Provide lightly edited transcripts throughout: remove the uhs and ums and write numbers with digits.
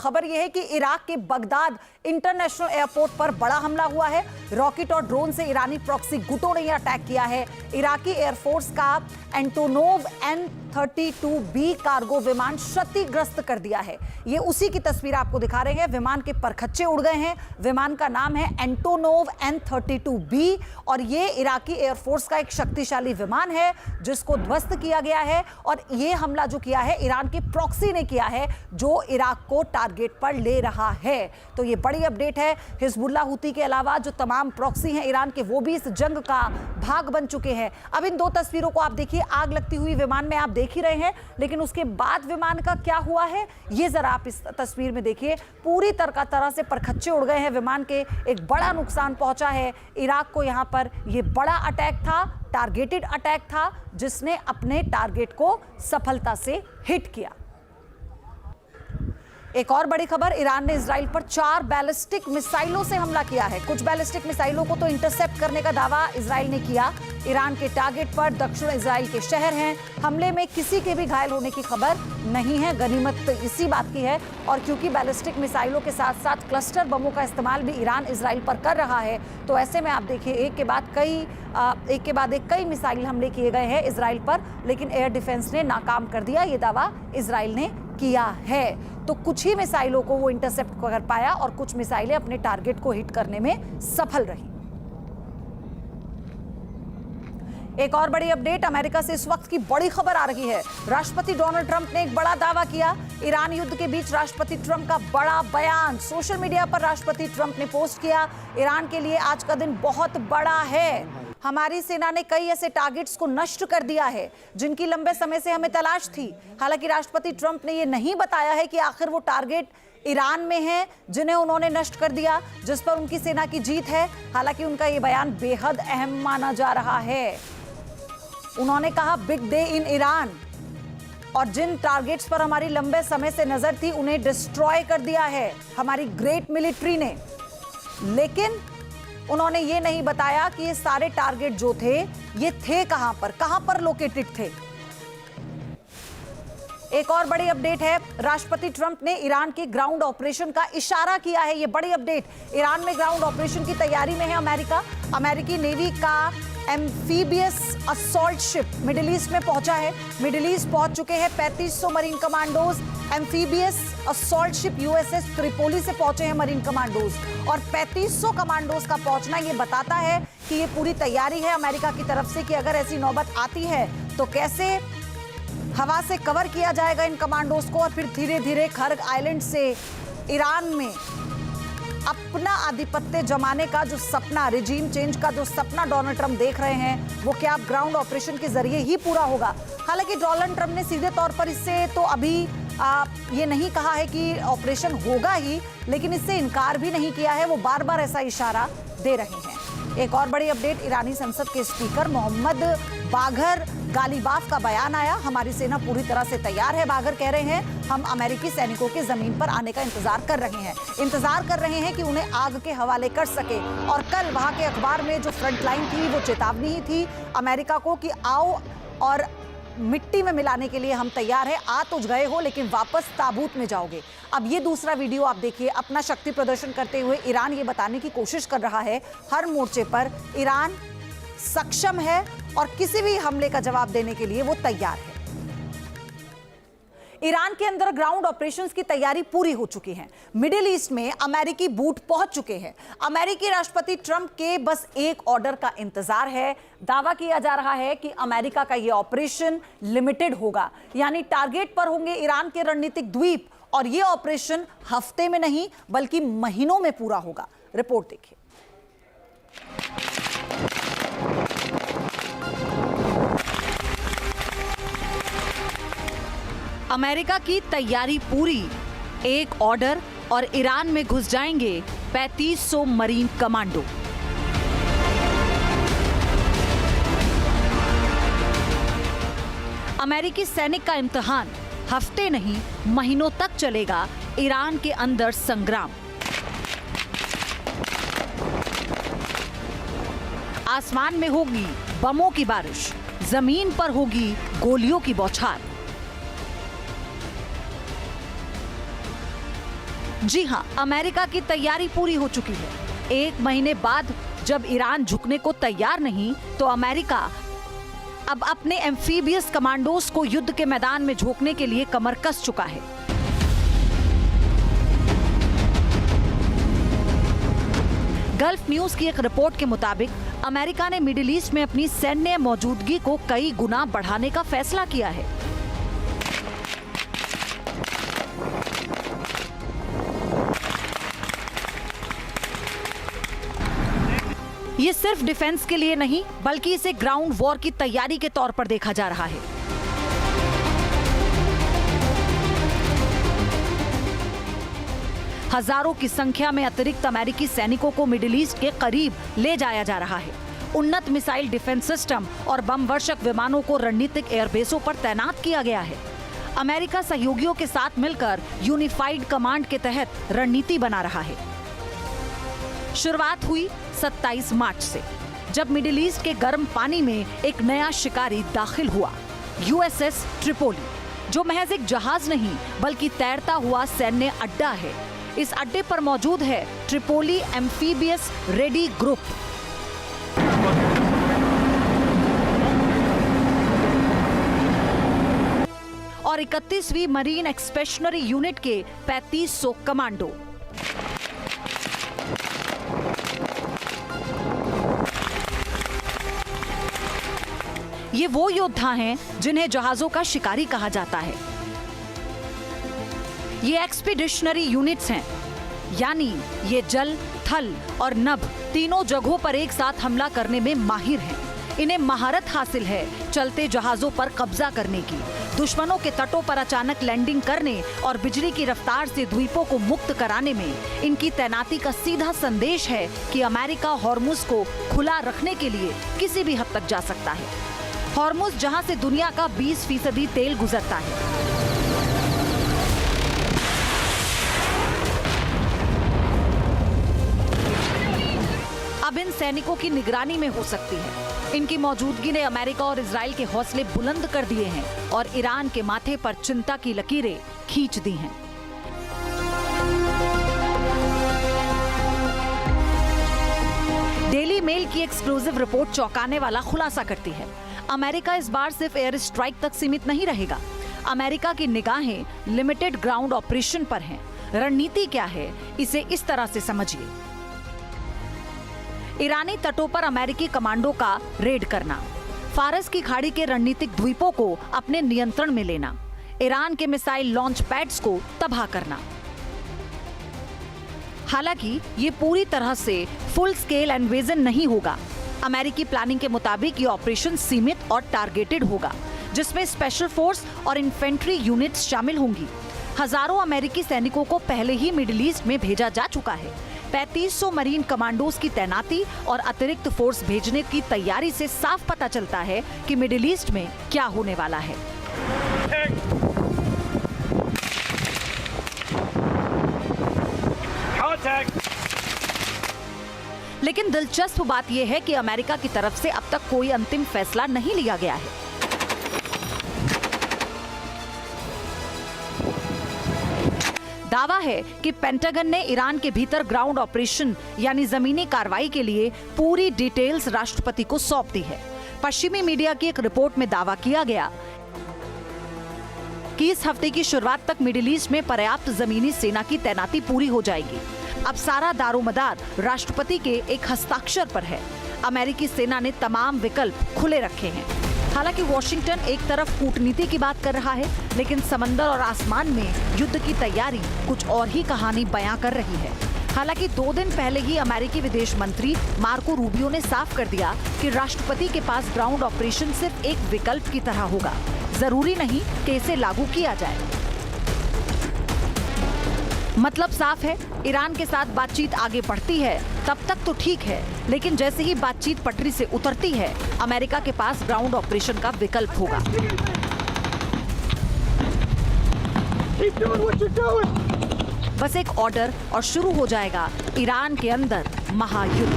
खबर यह है कि इराक के बगदाद इंटरनेशनल एयरपोर्ट पर बड़ा हमला हुआ है। रॉकेट और ड्रोन से ईरानी प्रॉक्सी गुटों ने अटैक किया है। इराकी एयरफोर्स का एंटोनोव N-32B कार्गो विमान क्षतिग्रस्त कर दिया है। ये उसी की तस्वीर आपको दिखा रहे हैं। विमान के परखच्चे उड़ गए हैं। विमान का नाम है एंटोनोव N-32B और ये इराकी एयरफोर्स का एक शक्तिशाली विमान है जिसको ध्वस्त किया गया है। और ये हमला जो किया है ईरान की प्रॉक्सी ने किया है जो इराक को टारगेट पर ले रहा है। तो ये बड़ी अपडेट है। हिजबुल्लाह हुती के अलावा जो तमाम प्रॉक्सी हैं ईरान के, वो भी इस जंग का भाग बन चुके हैं। अब इन दो तस्वीरों को आप देखिए। आग लगती हुई विमान में आप देख ही रहे हैं, लेकिन उसके बाद विमान का क्या हुआ है ये जरा आप इस तस्वीर में देखिए। पूरी तरह से परखच्चे उड़ गए हैं विमान के। एक बड़ा नुकसान पहुंचा है इराक को। यहां पर यह बड़ा अटैक था, टारगेटेड अटैक था, जिसने अपने टारगेट को सफलता से हिट किया। एक और बड़ी खबर, ईरान ने इजराइल पर 4 बैलिस्टिक मिसाइलों से हमला किया है। कुछ बैलिस्टिक मिसाइलों को तो इंटरसेप्ट करने का दावा इजराइल ने किया। ईरान के टारगेट पर दक्षिण इजराइल के शहर हैं। हमले में किसी के भी घायल होने की खबर नहीं है। गनीमत इसी बात की है। और क्योंकि बैलिस्टिक मिसाइलों के साथ साथ क्लस्टर बमों का इस्तेमाल भी ईरान इजराइल पर कर रहा है, तो ऐसे में आप देखिए एक के बाद एक कई मिसाइल हमले किए गए हैं इजराइल पर, लेकिन एयर डिफेंस ने नाकाम कर दिया। ये दावा इजराइल ने किया है। तो कुछ ही मिसाइलों को वो इंटरसेप्ट कर पाया और कुछ मिसाइलें अपने टारगेट को हिट करने में सफल रही। एक और बड़ी अपडेट, अमेरिका से इस वक्त की बड़ी खबर आ रही है। राष्ट्रपति डोनाल्ड ट्रंप ने एक बड़ा दावा किया। ईरान युद्ध के बीच राष्ट्रपति ट्रंप का बड़ा बयान सोशल मीडिया पर राष्ट्रपति ट्रंप ने पोस्ट किया। ईरान के लिए आज का दिन बहुत बड़ा है। हमारी सेना ने कई ऐसे टारगेट्स को नष्ट कर दिया है जिनकी लंबे समय से हमें तलाश थी। हालांकि राष्ट्रपति ट्रंप ने यह नहीं बताया है कि आखिर वो टारगेट ईरान में हैं जिन्हें उन्होंने नष्ट कर दिया, जिस पर उनकी सेना की जीत है। हालांकि उनका ये बयान बेहद अहम माना जा रहा है। उन्होंने कहा बिग डे इन ईरान, और जिन टारगेट्स पर हमारी लंबे समय से नजर थी उन्हें डिस्ट्रॉय कर दिया है हमारी ग्रेट मिलिट्री ने। लेकिन उन्होंने ये नहीं बताया कि ये सारे टारगेट जो थे ये थे कहां पर लोकेटेड थे। एक और बड़ी अपडेट है, राष्ट्रपति ट्रंप ने ईरान के ग्राउंड ऑपरेशन का इशारा किया है। ये बड़ी अपडेट, ईरान में ग्राउंड ऑपरेशन की तैयारी में है अमेरिका। अमेरिकी नेवी का amphibious assault ship middle east में पहुंचा है। मिडिल ईस्ट पहुंच चुके हैं 3500 marine commandos. Amphibious assault ship USS Tripoli से पहुंचे हैं मरीन कमांडोज। और 3500 कमांडोज का पहुंचना ये बताता है कि ये पूरी तैयारी है अमेरिका की तरफ से कि अगर ऐसी नौबत आती है तो कैसे हवा से कवर किया जाएगा इन कमांडोज को, और फिर धीरे धीरे खर्ग आइलैंड से ईरान में अपना आधिपत्य जमाने का जो सपना, रिजीम चेंज का जो सपना डोनाल्ड ट्रंप देख रहे हैं, वो क्या अब ग्राउंड ऑपरेशन के जरिए ही पूरा होगा। हालांकि डोनाल्ड ट्रंप ने सीधे तौर पर इससे तो अभी ये नहीं कहा है कि ऑपरेशन होगा ही, लेकिन इससे इनकार भी नहीं किया है। वो बार बार ऐसा इशारा दे रहे हैं। एक और बड़ी अपडेट, ईरानी संसद के स्पीकर मोहम्मद बाघर गालिबाफ का बयान आया। हमारी सेना पूरी तरह से तैयार है, बाघर कह रहे हैं। हम अमेरिकी सैनिकों के जमीन पर आने का इंतजार कर रहे हैं कि उन्हें आग के हवाले कर सके। और कल वहां के अखबार में जो फ्रंट लाइन थी वो चेतावनी ही थी अमेरिका को कि आओ और मिट्टी में मिलाने के लिए हम तैयार हैं। आ तो गए हो लेकिन वापस ताबूत में जाओगे। अब ये दूसरा वीडियो आप देखिए। अपना शक्ति प्रदर्शन करते हुए ईरान ये बताने की कोशिश कर रहा है हर मोर्चे पर ईरान सक्षम है और किसी भी हमले का जवाब देने के लिए वो तैयार है। ईरान के अंदर ग्राउंड ऑपरेशंस की तैयारी पूरी हो चुकी है। मिडिल ईस्ट में अमेरिकी बूट पहुंच चुके हैं। अमेरिकी राष्ट्रपति ट्रंप के बस एक ऑर्डर का इंतजार है। दावा किया जा रहा है कि अमेरिका का यह ऑपरेशन लिमिटेड होगा, यानी टारगेट पर होंगे ईरान के रणनीतिक द्वीप, और यह ऑपरेशन हफ्ते में नहीं बल्कि महीनों में पूरा होगा। रिपोर्ट देखिए। अमेरिका की तैयारी पूरी, एक ऑर्डर और ईरान में घुस जाएंगे 3500 मरीन कमांडो। अमेरिकी सैनिक का इम्तिहान, हफ्ते नहीं महीनों तक चलेगा ईरान के अंदर संग्राम। आसमान में होगी बमों की बारिश, जमीन पर होगी गोलियों की बौछार। जी हां, अमेरिका की तैयारी पूरी हो चुकी है। 1 महीने बाद जब ईरान झुकने को तैयार नहीं, तो अमेरिका अब अपने एम्फीबियस कमांडोज को युद्ध के मैदान में झोंकने के लिए कमर कस चुका है। गल्फ न्यूज की एक रिपोर्ट के मुताबिक अमेरिका ने मिडिल ईस्ट में अपनी सैन्य मौजूदगी को कई गुना बढ़ाने का फैसला किया है। ये सिर्फ डिफेंस के लिए नहीं, बल्कि इसे ग्राउंड वॉर की तैयारी के तौर पर देखा जा रहा है। हजारों की संख्या में अतिरिक्त अमेरिकी सैनिकों को मिडिल ईस्ट के करीब ले जाया जा रहा है। उन्नत मिसाइल डिफेंस सिस्टम और बम वर्षक विमानों को रणनीतिक एयरबेसों पर तैनात किया गया है। अमेरिका सहयोगियों के साथ मिलकर यूनिफाइड कमांड के तहत रणनीति बना रहा है। शुरुआत हुई 27 मार्च से, जब मिडिल ईस्ट के गर्म पानी में एक नया शिकारी दाखिल हुआ, यूएसएस ट्रिपोली, जो महज एक जहाज नहीं बल्कि तैरता हुआ सैन्य अड्डा है। इस अड्डे पर मौजूद है ट्रिपोली एम्फीबियस रेडी ग्रुप। और 31वीं मरीन एक्सपेडिशनरी यूनिट के 3500 कमांडो। ये वो योद्धा हैं जिन्हें जहाजों का शिकारी कहा जाता है। ये एक्सपीडिशनरी यूनिट्स हैं, यानी ये जल, थल और नभ तीनों जगहों पर एक साथ हमला करने में माहिर हैं। इन्हें महारत हासिल है चलते जहाजों पर कब्जा करने की, दुश्मनों के तटों पर अचानक लैंडिंग करने और बिजली की रफ्तार से द्वीपों को मुक्त कराने में। इनकी तैनाती का सीधा संदेश है कि अमेरिका हॉर्मुज को खुला रखने के लिए किसी भी हद तक जा सकता है। हॉर्मुज जहां से दुनिया का 20% तेल गुजरता है। अब इन सैनिकों की निगरानी में हो सकती है। इनकी मौजूदगी ने अमेरिका और इजराइल के हौसले बुलंद कर दिए हैं और ईरान के माथे पर चिंता की लकीरें खींच दी हैं। डेली मेल की एक्सक्लूसिव रिपोर्ट चौंकाने वाला खुलासा करती है। अमेरिका इस बार सिर्फ एयर स्ट्राइक तक सीमित नहीं रहेगा। अमेरिका की निगाहें लिमिटेड ग्राउंड ऑपरेशन पर हैं। रणनीति क्या है, इसे इस तरह से समझिए। ईरानी तटों पर अमेरिकी कमांडो का रेड करना, फारस की खाड़ी के रणनीतिक द्वीपों को अपने नियंत्रण में लेना, ईरान के मिसाइल लॉन्च पैड्स को तबाह करना। हालांकि ये पूरी तरह से फुल स्केल इन्वेजन नहीं होगा। अमेरिकी प्लानिंग के मुताबिक ये ऑपरेशन सीमित और टारगेटेड होगा, जिसमें स्पेशल फोर्स और इन्फेंट्री यूनिट्स शामिल होंगी। हजारों अमेरिकी सैनिकों को पहले ही मिडिल ईस्ट में भेजा जा चुका है। 3500 मरीन कमांडोज की तैनाती और अतिरिक्त फोर्स भेजने की तैयारी से साफ पता चलता है कि मिडिल ईस्ट में क्या होने वाला है। लेकिन दिलचस्प बात यह है कि अमेरिका की तरफ से अब तक कोई अंतिम फैसला नहीं लिया गया है। दावा है कि पेंटागन ने ईरान के भीतर ग्राउंड ऑपरेशन यानी जमीनी कार्रवाई के लिए पूरी डिटेल्स राष्ट्रपति को सौंप दी है। पश्चिमी मीडिया की एक रिपोर्ट में दावा किया गया कि इस हफ्ते की शुरुआत तक मिडिल ईस्ट में पर्याप्त जमीनी सेना की तैनाती पूरी हो जाएगी। अब सारा दारोमदार राष्ट्रपति के एक हस्ताक्षर पर है। अमेरिकी सेना ने तमाम विकल्प खुले रखे हैं। हालांकि वॉशिंगटन एक तरफ कूटनीति की बात कर रहा है, लेकिन समंदर और आसमान में युद्ध की तैयारी कुछ और ही कहानी बयां कर रही है। हालांकि 2 दिन पहले ही अमेरिकी विदेश मंत्री मार्को रूबियो ने साफ कर दिया कि राष्ट्रपति के पास ग्राउंड ऑपरेशन सिर्फ एक विकल्प की तरह होगा, जरूरी नहीं कि इसे लागू किया जाए। मतलब साफ है, ईरान के साथ बातचीत आगे बढ़ती है तब तक तो ठीक है, लेकिन जैसे ही बातचीत पटरी से उतरती है, अमेरिका के पास ग्राउंड ऑपरेशन का विकल्प होगा। बस एक ऑर्डर और शुरू हो जाएगा ईरान के अंदर महायुद्ध।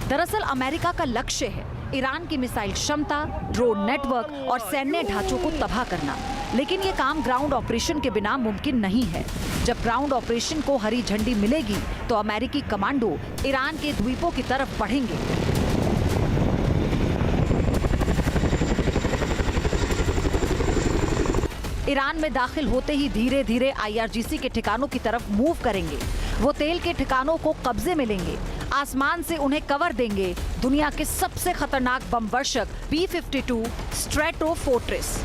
दरअसल अमेरिका का लक्ष्य है ईरान की मिसाइल क्षमता, ड्रोन नेटवर्क और सैन्य ढांचों को तबाह करना। लेकिन ये काम ग्राउंड ऑपरेशन के बिना मुमकिन नहीं है। जब ग्राउंड ऑपरेशन को हरी झंडी मिलेगी तो अमेरिकी कमांडो ईरान के द्वीपों की तरफ बढ़ेंगे। ईरान में दाखिल होते ही धीरे धीरे IRGC के ठिकानों की तरफ मूव करेंगे। वो तेल के ठिकानों को कब्जे में लेंगे, आसमान से उन्हें कवर देंगे दुनिया के सबसे खतरनाक बम वर्षक B-52 स्ट्रैटोफोर्ट्रेस।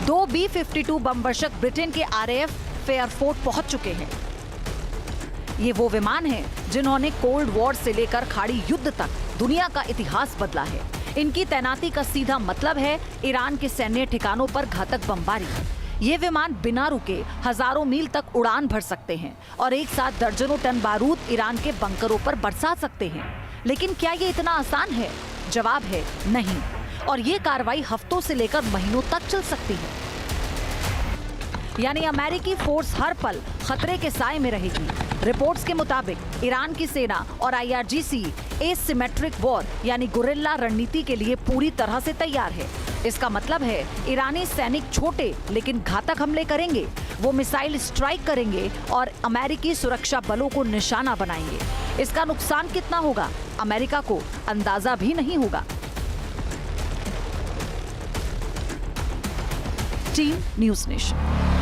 2 B-52 बम वर्षक ब्रिटेन के RAF फेयरफोर्ट पहुंच चुके हैं। ये वो विमान हैं जिन्होंने कोल्ड वॉर से लेकर खाड़ी युद्ध तक दुनिया का इतिहास बदला है। इनकी तैनाती का सीधा मतलब है ईरान के सैन्य ठिकानों पर घातक बमबारी। ये विमान बिना रुके हजारों मील तक उड़ान भर सकते हैं और एक साथ दर्जनों टन बारूद ईरान के बंकरों पर बरसा सकते हैं। लेकिन क्या ये इतना आसान है? जवाब है नहीं। और ये कार्रवाई हफ्तों से लेकर महीनों तक चल सकती है। यानी अमेरिकी फोर्स हर पल खतरे के साए में रहेगी। रिपोर्ट्स के मुताबिक ईरान की सेना और IRGC एसिमेट्रिक वॉर यानी गुरिल्ला रणनीति के लिए पूरी तरह से तैयार है। इसका मतलब है ईरानी सैनिक छोटे लेकिन घातक हमले करेंगे। वो मिसाइल स्ट्राइक करेंगे और अमेरिकी सुरक्षा बलों को निशाना बनाएंगे। इसका नुकसान कितना होगा अमेरिका को अंदाजा भी नहीं होगा। Team news nation.